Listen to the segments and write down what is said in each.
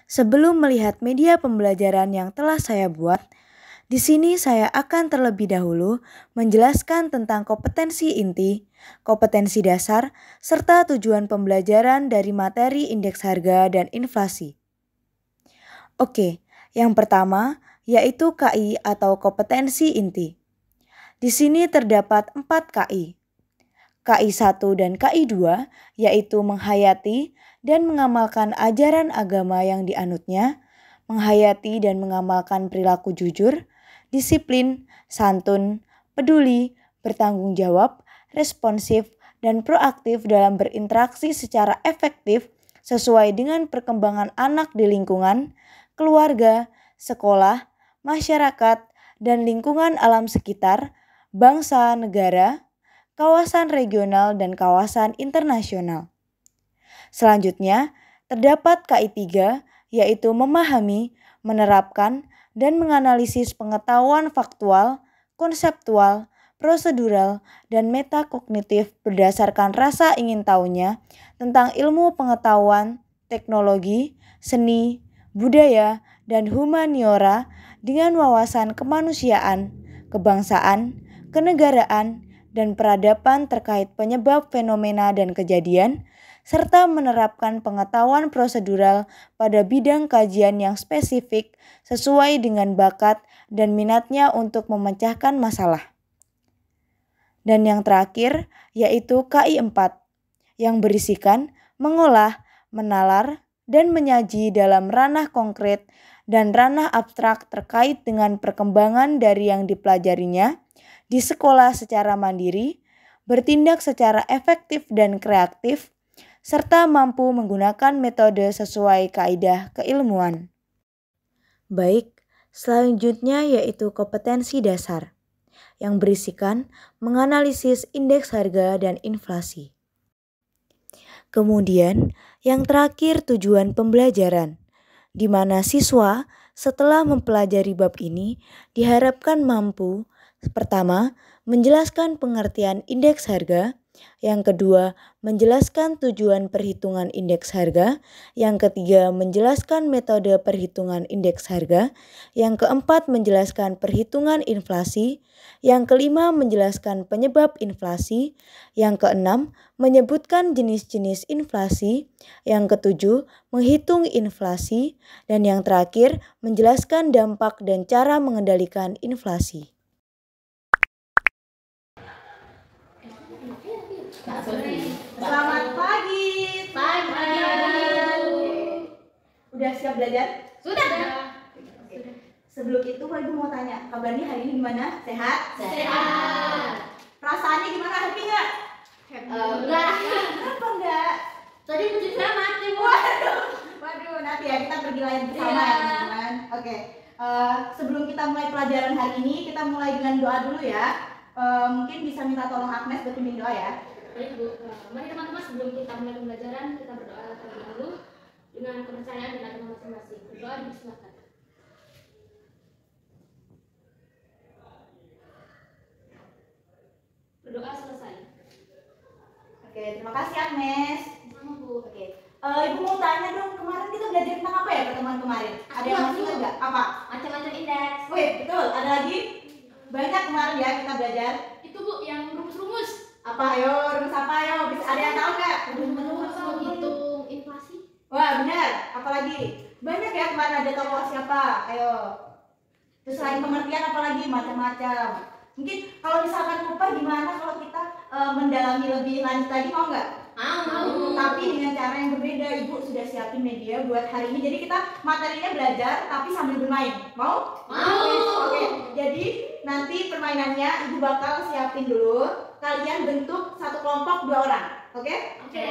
Sebelum melihat media pembelajaran yang telah saya buat, di sini saya akan terlebih dahulu menjelaskan tentang kompetensi inti, kompetensi dasar, serta tujuan pembelajaran dari materi indeks harga dan inflasi. Oke, yang pertama yaitu KI atau kompetensi inti. Di sini terdapat 4 KI. KI 1 dan KI 2 yaitu menghayati dan mengamalkan ajaran agama yang dianutnya, menghayati dan mengamalkan perilaku jujur, disiplin, santun, peduli, bertanggung jawab, responsif, dan proaktif dalam berinteraksi secara efektif sesuai dengan perkembangan anak di lingkungan, keluarga, sekolah, masyarakat, dan lingkungan alam sekitar, bangsa, negara, kawasan regional, dan kawasan internasional. Selanjutnya, terdapat KI 3 yaitu memahami, menerapkan, dan menganalisis pengetahuan faktual, konseptual, prosedural, dan metakognitif berdasarkan rasa ingin tahunya tentang ilmu pengetahuan, teknologi, seni, budaya, dan humaniora dengan wawasan kemanusiaan, kebangsaan, kenegaraan, dan peradaban terkait penyebab fenomena dan kejadian, serta menerapkan pengetahuan prosedural pada bidang kajian yang spesifik sesuai dengan bakat dan minatnya untuk memecahkan masalah. Dan yang terakhir yaitu KI 4 yang berisikan mengolah, menalar, dan menyaji dalam ranah konkret dan ranah abstrak terkait dengan perkembangan dari yang dipelajarinya di sekolah secara mandiri, bertindak secara efektif dan kreatif, serta mampu menggunakan metode sesuai kaidah keilmuan. Baik, selanjutnya yaitu kompetensi dasar yang berisikan menganalisis indeks harga dan inflasi. Kemudian, yang terakhir tujuan pembelajaran, di mana siswa setelah mempelajari bab ini diharapkan mampu pertama, menjelaskan pengertian indeks harga. Yang kedua, menjelaskan tujuan perhitungan indeks harga. Yang ketiga, menjelaskan metode perhitungan indeks harga. Yang keempat, menjelaskan perhitungan inflasi. Yang kelima, menjelaskan penyebab inflasi. Yang keenam, menyebutkan jenis-jenis inflasi. Yang ketujuh, menghitung inflasi. Dan yang terakhir, menjelaskan dampak dan cara mengendalikan inflasi. Selamat pagi. Pagi. Udah siap belajar? Sudah. Oke. Sebelum itu, Ibu mau tanya, kabarnya hari ini gimana? Sehat? Sehat. Perasaannya gimana? Happy nggak? Enggak. Kenapa enggak? Tadi puji mati. Waduh, nanti ya kita pergi lain bersama ya teman-teman. Oke. Sebelum kita mulai pelajaran hari ini, kita mulai dengan doa dulu ya. Mungkin bisa minta tolong Agnes buat pimpin doa ya. Baik Bu, mari teman-teman sebelum kita mulai pembelajaran kita berdoa terlebih dahulu dengan kepercayaan dan agama masing-masing. Berdoa dipersilakan. Berdoa selesai. Oke, terima kasih Agnes. Sama Bu. Oke. Ibu mau tanya dong, kemarin kita belajar tentang apa ya pertemuan kemarin? Ada yang masih ingat nggak? Apa? Macam-macam indeks. Wih, betul. Ada lagi? Banyak kemarin ya kita belajar. Itu Bu yang rumus-rumus. Apa ayo? Rumus apa ayo? Bisa ada yang tahu nggak? Rumus menghitung inflasi. Wah benar. Apalagi? Banyak ya kemarin ada tokoh siapa? Ayo. Terus selain pengertian apalagi macam-macam. Mungkin kalau misalkan lupa gimana kalau kita mendalami lebih lanjut lagi, mau nggak? Mau. Tapi dengan cara yang berbeda. Ibu sudah siapin media buat hari ini. Jadi kita materinya belajar tapi sambil bermain. Mau? Mau. Oke. Jadi nanti permainannya ibu bakal siapin dulu. Kalian bentuk satu kelompok 2 orang. Oke? Oke.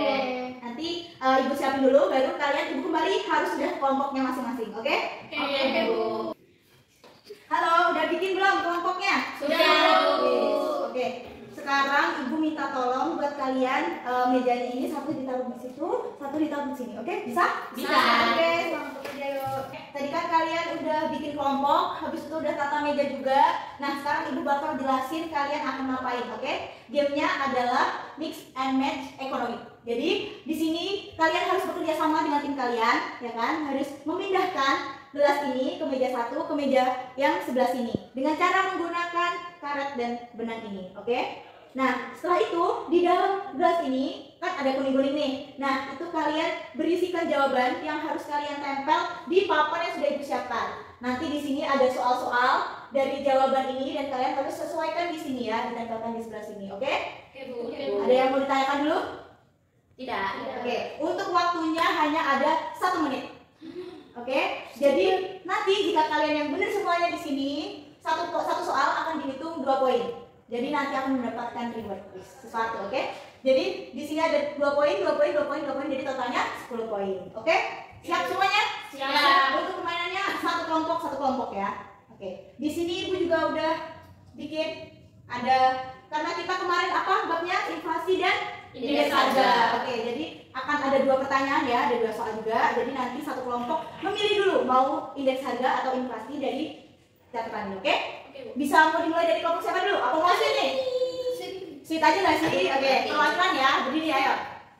Nanti ibu siapin dulu, baru kalian ibu kembali harus sudah kelompoknya masing-masing. Oke? Oke Bu. Halo, udah bikin belum kelompoknya? Sudah. Oke. Sekarang ibu minta tolong buat kalian mejanya ini satu ditaruh di situ, satu ditaruh di sini. Oke? Bisa? Bisa. Oke. Jadi ayo. Tadi kan kalian udah bikin kelompok, habis itu udah tata meja juga. Nah, sekarang Ibu bakal jelasin kalian akan ngapain, oke? Gamenya adalah mix and match ekonomi. Jadi di sini kalian harus bekerja sama dengan tim kalian, ya kan? Harus memindahkan gelas ini ke meja satu, ke meja yang sebelah sini dengan cara menggunakan karet dan benang ini, oke? Nah, setelah itu di dalam gelas ini kan ada kuning-kuning nih. Nah, itu kalian berisikan jawaban yang harus kalian tempel di papan yang sudah Ibu siapkan. Nanti di sini ada soal-soal dari jawaban ini dan kalian harus sesuaikan di sini ya, ditempelkan di sebelah sini, oke? Oke, Bu. Ada yang mau ditanyakan dulu? Tidak. Oke, untuk waktunya hanya ada 1 menit. Oke, jadi nanti jika kalian yang benar semuanya di sini, satu soal akan dihitung 2 poin. Jadi nanti akan mendapatkan reward quiz sesuatu, oke? Jadi di sini ada 2 poin, 2 poin, 2 poin, 2 poin, jadi totalnya 10 poin. Oke? Siap semuanya? Siap. Untuk permainannya satu kelompok ya. Oke. Di sini Ibu juga udah bikin ada, karena kita kemarin apa babnya inflasi dan indeks harga. Oke, jadi akan ada 2 pertanyaan ya, ada 2 soal juga. Jadi nanti satu kelompok memilih dulu mau indeks harga atau inflasi dari catatan ini, oke? Bisa mau dimulai dari kelompok siapa dulu? Apa mau sih nih? Sweet aja nggak sih? Oke, perlahan ya, berdiri ayo.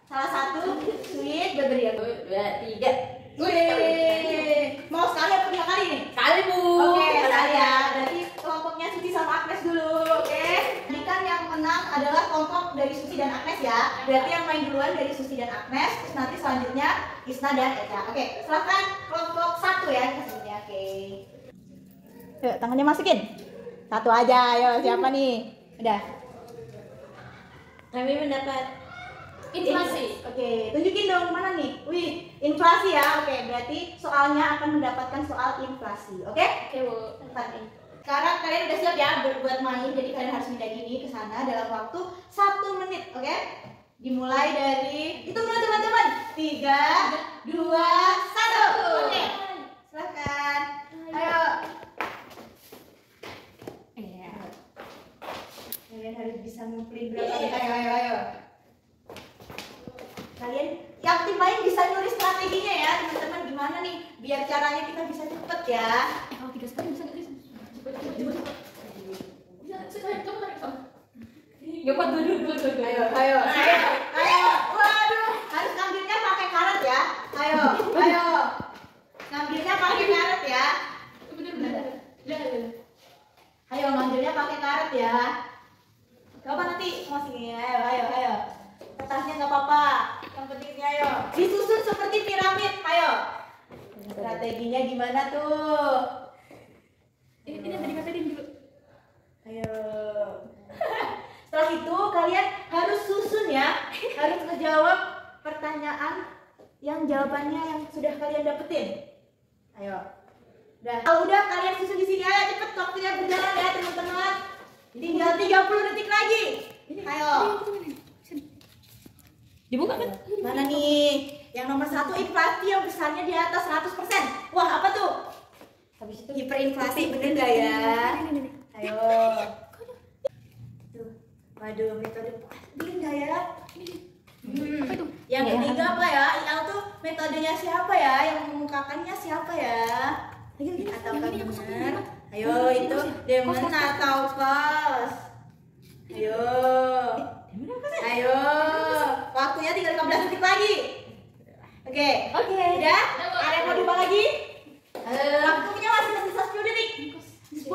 Salah satu, Sweet, berdiri. 1, 2, 3. Wih, mau sekali atau 3 kali nih? Sekali, Bu. Oke, sekali ya. Berarti kelompoknya Suci sama Agnes dulu, oke? Ini kan yang menang adalah kelompok dari Suci dan Agnes ya. Berarti yang main duluan dari Suci dan Agnes, terus nanti selanjutnya Isna dan Eca. Oke, silakan kelompok 1 ya, selanjutnya. Oke. Yuk, tangannya masukin. 1 aja, ayo siapa nih? Udah. Kami mendapat Inflasi. Oke, tunjukin dong mana nih? Wih, inflasi ya. Oke, berarti soalnya akan mendapatkan soal inflasi. Oke? Oke, Bu. Tempat nih. Sekarang kalian udah siap ya buat main, jadi kalian harus pindah gini ke sana dalam waktu 1 menit, oke? Dimulai dari hitung dulu teman-teman. 3, 2, 1. Oke. Silakan. Ayo. Kalian harus bisa ngumpulin berapa kali. Ayo. Kalian yang tim lain bisa nulis strateginya ya, teman-teman. Gimana nih biar caranya kita bisa cepet ya. Kalau 3 sekali bisa nggak, guys? Cepet. Bisa, kamu tarik sama. Gak kuat, dua. Ayo. Waduh, harus ngambilnya pakai karet ya. Ayo. Ngambilnya pakai karet ya. Bener. Ayo ngambilnya pakai karet ya. Gak apa nanti masih ayo. Kertasnya nggak apa-apa. Yang pentingnya ayo. Disusun seperti piramid. Ayo. Strateginya gimana tuh? Ini tadi katain dulu. Ayo. Setelah itu kalian harus susun ya. Harus ngejawab pertanyaan yang jawabannya yang sudah kalian dapetin. Ayo. Udah. Kalau udah kalian susun di sini aja, cepet waktunya berjalan ya teman-teman. Tinggal 30 detik lagi. Ayo. Dibuka kan? Mana nih? Yang nomor 1 inflasi yang besarnya di atas 100%. Wah, apa tuh? Habis itu Hiperinflasi, bener gak ya? Ayo. Tuh. Waduh, metode bener gak ya? apa itu? Yang ketiga apa ya? IL tuh metodenya siapa ya? Yang mengungkapkannya siapa ya? Atau bener? Ayo, itu Demon atau Kos? Ayo. Waktunya tinggal 15 detik lagi. Oke. Udah? Ada yang mau diubah lagi? Waktunya masih tersisa 10 detik. 10.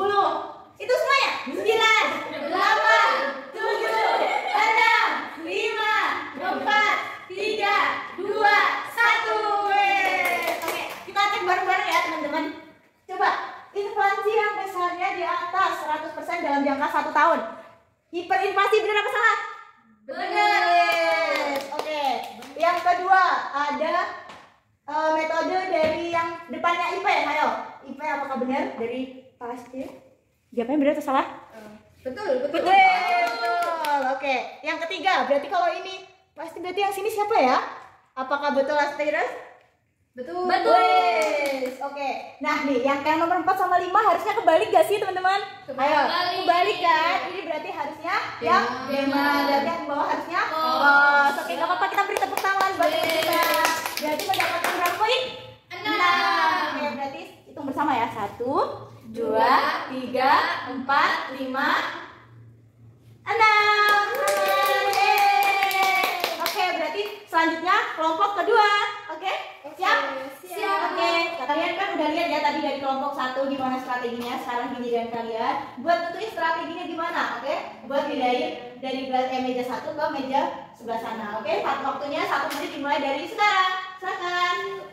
Itu semuanya? 9, 8, 7, 6, 5, 4, 3, 2, 1. Oke, kita cek bareng-bareng ya teman-teman. Coba, inflasi yang besarnya di atas 100% dalam jangka 1 tahun. Hiperinflasi benar apa salah? Benar. Oke. Yang kedua ada metode dari yang depannya IP. Ayo, IP apakah benar dari pasti? Jawabnya benar atau salah? Betul. Betul. Oke. Yang ketiga, berarti kalau ini pasti berarti yang sini siapa ya? Apakah betul Asteris? Betul. Oke. Nah nih, yang nomor 4 sama 5 harusnya kebalik gak sih teman-teman? Ayo, kebalik kan? Ini berarti harusnya yang Dema. Berarti yang bawah harusnya Kos. Oke, gak apa-apa, kita beri tepuk tangan buat kita. Berarti mendapatkan berapa poin? 6. bersama ya. 1, 2, 3, 4, 5, 6. Oke, berarti selanjutnya kelompok kedua. Oke, siap? Siap. Oke, kalian kan udah lihat ya tadi dari kelompok 1 gimana strateginya. Sekarang giliran kalian buat tentuin strateginya gimana. Oke, buat pindahin dari meja 1 ke meja sebelah sana. Oke, waktunya 1 menit dimulai dari sekarang. Silakan.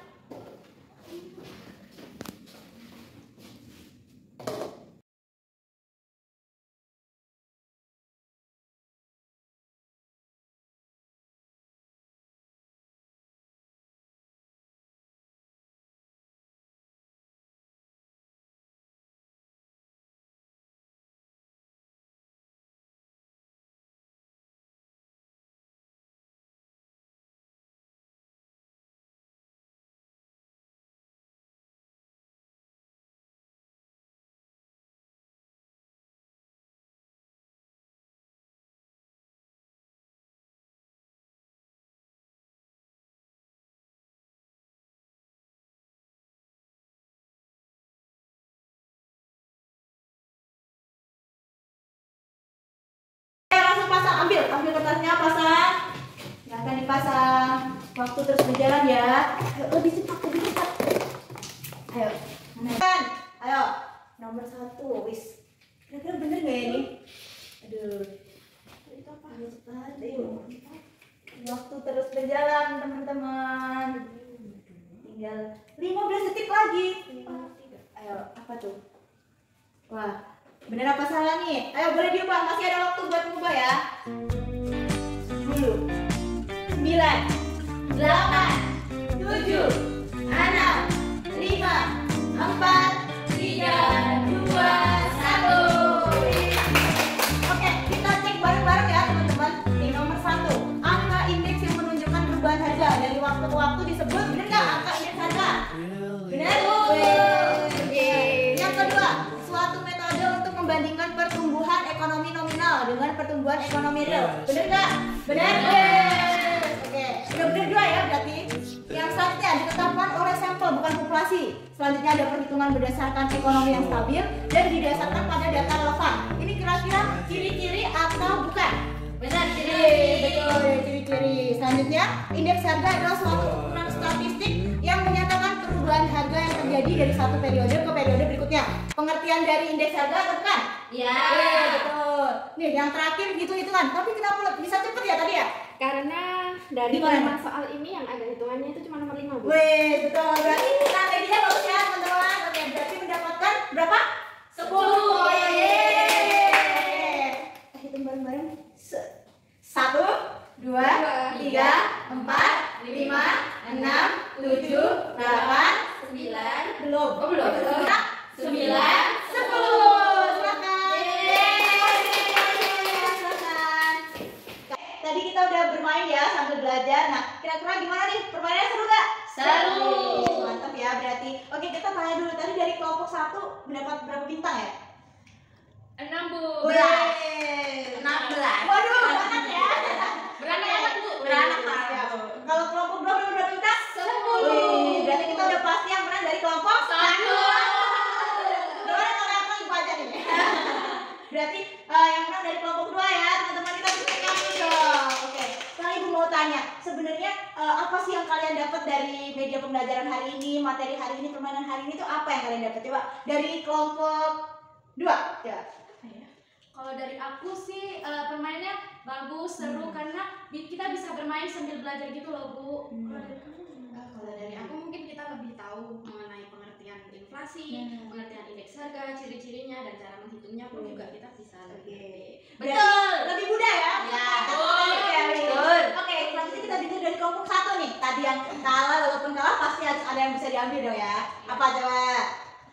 Langsung pasang, ambil kertasnya, pasang. Yang akan dipasang. Waktu terus berjalan ya. Ayo, lebih cepat. Ayo, kan? Ayo, nomor 1, wis. Kira-kira bener gak ya ini? Aduh, itu apa? Ayo cepat, ayo. Waktu terus berjalan teman-teman. Tinggal 15 detik lagi. Ayo, apa tuh? Wah, bener apa salah nih? Ayo boleh diubah, masih ada waktu buat mengubah ya. 10, 9, 8, 7, 6, 5, 4, 3, 2, 1. Oke, kita cek bareng-bareng ya teman-teman. Nih nomor 1, angka indeks yang menunjukkan perubahan harga dari waktu ke waktu disebut. Bener nggak angka indeks harga? Bener. Oke. Yang kedua, suatu metode untuk membandingkan pertumbuhan ekonomi nominal dengan pertumbuhan ekonomi real. Bener nggak? Bener. Oke, udah bener 2 ya berarti. Yang selanjutnya ditetapkan oleh sampel bukan populasi. Selanjutnya ada perhitungan berdasarkan ekonomi yang stabil dan didasarkan pada data relevan. Ini kira-kira ciri-ciri atau bukan? Benar, Betul, ciri-ciri. Selanjutnya, indeks harga adalah suatu ukuran statistik yang menyatakan perubahan harga yang terjadi dari satu periode ke periode berikutnya. Pengertian dari indeks harga atau bukan? Ya. Betul. Nih, yang terakhir gitu-hitungan. Tapi kenapa bisa cepet ya tadi ya? Karena dari Gimana? 5 soal ini yang ada hitungannya itu cuma nomor 5, Bu. Wih, betul. Berarti strateginya bagus ya, teman-teman. Oke, berarti mendapatkan berapa? 10. Hitung bareng-bareng. 1, 2, 3, 4, 5, 6, 7, 8, 9. belum. Oh, belum. 9, 10. Silakan. Silakan. Tadi kita udah bermain ya sambil belajar. Nah, kira-kira gimana nih? Permainannya seru gak? Seru. Mantap ya berarti. Oke, kita tanya dulu tadi dari kelompok 1 mendapat berapa bintang ya? 6, Bu. Wih, 16. Waduh, banyak ya. Beranak-anak, Bu. Beranak-anak. Kalau kelompok 2 berapa bintang? 10. Wih, berarti kita udah pasti yang menang dari kelompok 1. Gimana kalau aku ibu aja nih? Berarti yang menang dari kelompok 2 ya, teman-teman, kita tepuk tangan dong. Oke, sekarang ibu mau tanya, sebenarnya apa sih yang kalian dapat dari media pembelajaran hari ini, materi hari ini, permainan hari ini tuh apa yang kalian dapat? Coba dari kelompok 2 ya. Kalau dari aku sih permainannya bagus, seru karena kita bisa bermain sambil belajar gitu loh, Bu. Kalau dari kamu gimana? Kalau dari aku mungkin kita lebih tahu mengenai pengertian inflasi, pengertian indeks harga, ciri-cirinya dan cara menghitungnya pun juga kita bisa lebih. Betul, lebih mudah ya? Ya, betul. Oke, selanjutnya kita bikin dari kelompok 1 nih. Tadi yang kalah, walaupun kalah pasti harus ada yang bisa diambil dong ya. Apa coba?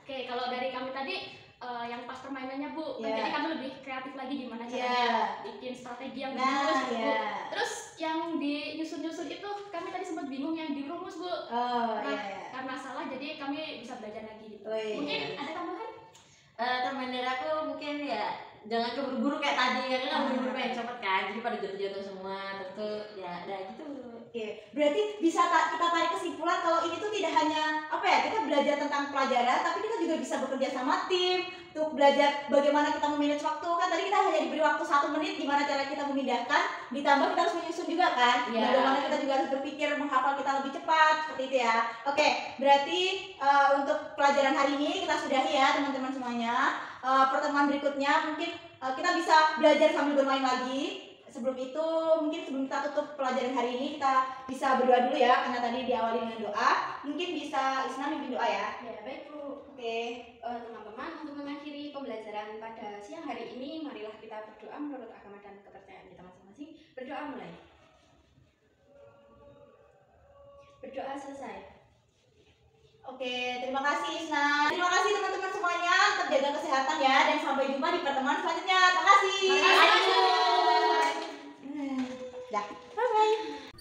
Oke, kalau dari kami tadi yang pas permainannya, Bu. Iya. Jadi kami lebih kreatif lagi gimana Iya. caranya bikin strategi yang Nah, bagus, Bu. iya. Terus yang di nyusun-nyusun itu kami tadi sempat bingung yang dirumus, Bu. Oh, Nah, iya. karena salah jadi kami bisa belajar lagi gitu. Oh, iya. Mungkin ada tambahan? Teman dari aku mungkin ya jangan keburu-buru kayak tadi, karena kan buru-buru pengen cepet kan, jadi pada jatuh-jatuh semua, terus ya udah gitu. Oke, berarti bisa kita tarik kesimpulan kalau ini tuh tidak hanya apa ya, kita belajar tentang pelajaran, tapi kita juga bisa bekerja sama tim untuk belajar bagaimana kita memanage waktu. Kan tadi kita hanya diberi waktu 1 menit, gimana cara kita memindahkan, ditambah kita harus menyusun juga kan, bagaimana kita juga harus berpikir menghafal kita lebih cepat, seperti itu ya. Oke, berarti untuk pelajaran hari ini kita sudahi ya teman-teman semuanya. Pertemuan berikutnya mungkin kita bisa belajar sambil bermain lagi. Sebelum itu, mungkin sebelum kita tutup pelajaran hari ini, kita bisa berdoa dulu ya, karena tadi diawali dengan doa. Mungkin bisa Isna mimpin doa ya. Ya baik Bu. Oke. Teman-teman, untuk mengakhiri pembelajaran pada siang hari ini, marilah kita berdoa menurut agama dan kepercayaan kita masing-masing. Berdoa mulai. Berdoa selesai. Oke, terima kasih Isna. Terima kasih teman-teman semuanya, tetap jaga kesehatan ya, dan sampai jumpa di pertemuan selanjutnya. Terima kasih. Makasih. Dah, bye bye.